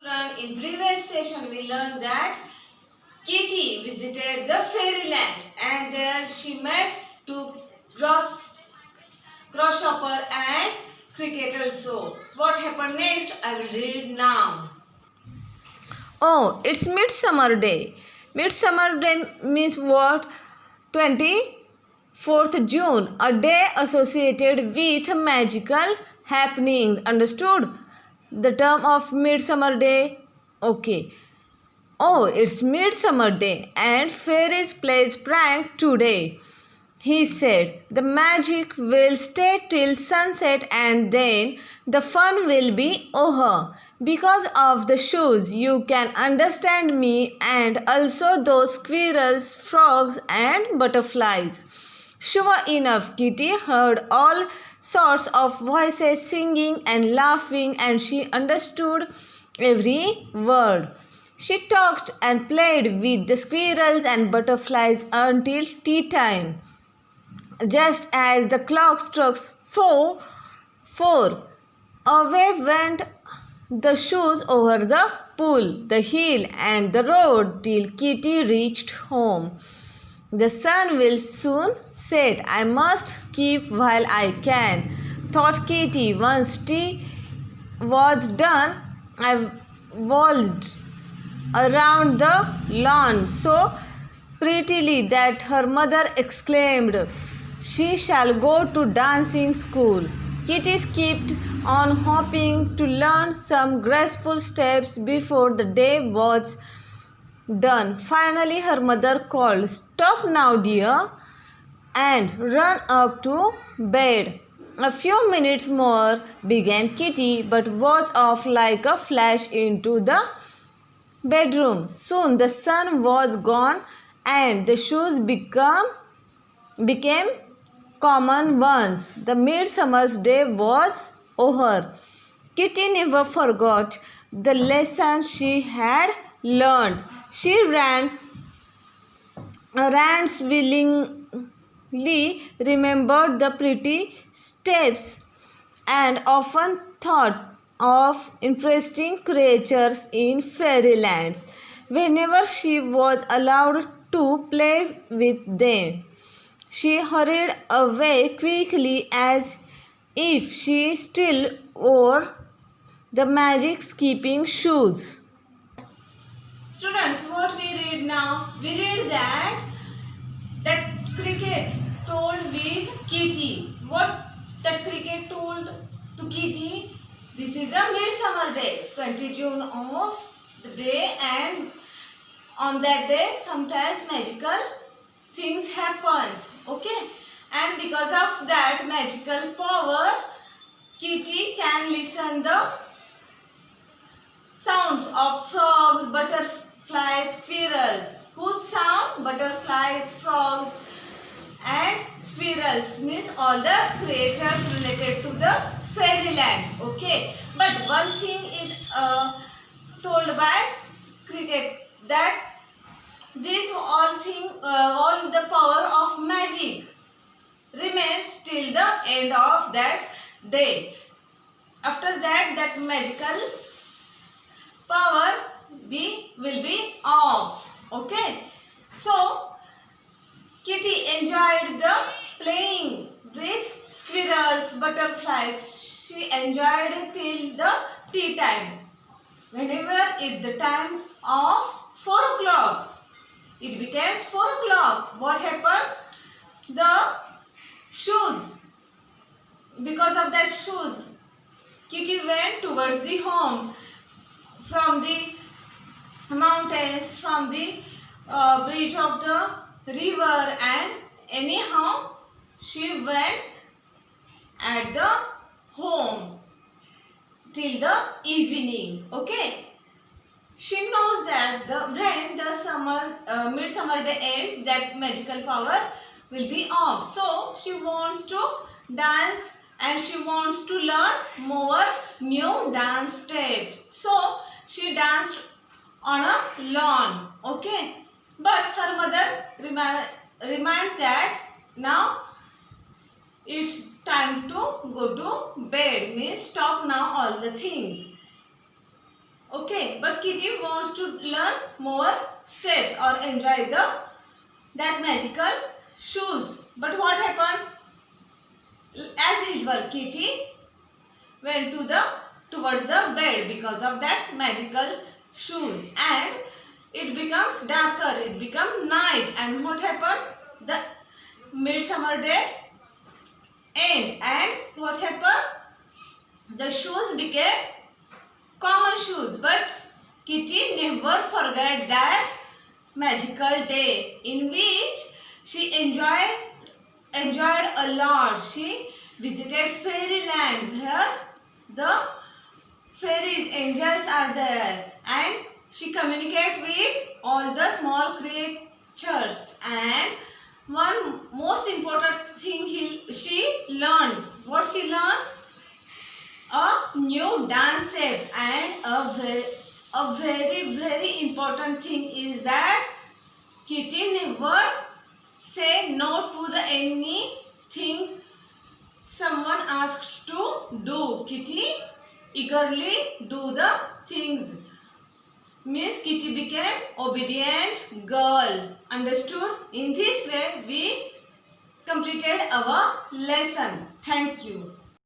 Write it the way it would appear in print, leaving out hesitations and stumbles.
In previous session we learned that Kitty visited the fairyland and there she met two grasshopper and cricket also. What happened next? I will read now. Oh, it's Midsummer Day. Midsummer Day means what? 24th June, a day associated with magical happenings. Understood? The term of Midsummer Day? Okay. Oh, it's Midsummer Day and fairies plays prank today. He said, the magic will stay till sunset and then the fun will be over. Because of the shoes, you can understand me and also those squirrels, frogs, and butterflies. Sure enough, Kitty heard all sorts of voices singing and laughing, and she understood every word. She talked and played with the squirrels and butterflies until tea time. Just as the clock struck four, away went the shoes over the pool, the hill, and the road till Kitty reached home. The sun will soon set. I must skip while I can, thought Kitty. Once tea was done, I waltzed around the lawn so prettily that her mother exclaimed, she shall go to dancing school. Kitty skipped on hopping to learn some graceful steps before the day was done. Finally, her mother called, stop now, dear, and run up to bed. A few minutes more began Kitty, but was off like a flash into the bedroom. Soon the sun was gone and the shoes became common ones. The midsummer's day was over. Kitty never forgot the lesson she had learned. She ran willingly, remembered the pretty steps, and often thought of interesting creatures in fairylands whenever she was allowed to play with them. She hurried away quickly as if she still wore the magic skipping shoes. Students, what we read now? We read that cricket told with Kitty. What that cricket told to Kitty? This is a midsummer day, 20 June of the day, and on that day sometimes magical things happens. Okay, and because of that magical power, Kitty can listen the sounds of frogs, butterflies, squirrels. Whose sound? Butterflies, frogs, and squirrels means all the creatures related to the fairyland. Okay, but one thing is told by cricket, that these all the power of magic remains till the end of that day. After that, that magical power will be off. Okay, so Kitty enjoyed the playing with squirrels, butterflies. She enjoyed it till the tea time. Whenever it's the time of 4 o'clock, it becomes 4 o'clock. What happened? The shoes. Because of that shoes, Kitty went towards the home from the mountains, from the bridge of the river, and anyhow she went at the home till the evening. Okay, she knows that when the midsummer day ends, that magical power will be off. So she wants to dance and she wants to learn more new dance steps. So she danced on a lawn. Okay, but her mother remind that now it's time to go to bed, means stop now all the things. Okay, but Kitty wants to learn more steps or enjoy that magical shoes. But what happened? As usual, Kitty went towards the bed because of that magical shoes, and it becomes darker, it becomes night, and what happened? The midsummer day end, and what happened? The shoes became common shoes, but Kitty never forgot that magical day in which she enjoyed a lot. She visited fairyland where the fairies, angels are there, and she communicated with all the small creatures. And one most important thing she learned. What she learned? A new dance step, and a very important thing is that Kitty never say no to the anything someone asked to do. Kitty eagerly do the things. Miss Kitty became obedient girl. Understood? In this way we completed our lesson. Thank you.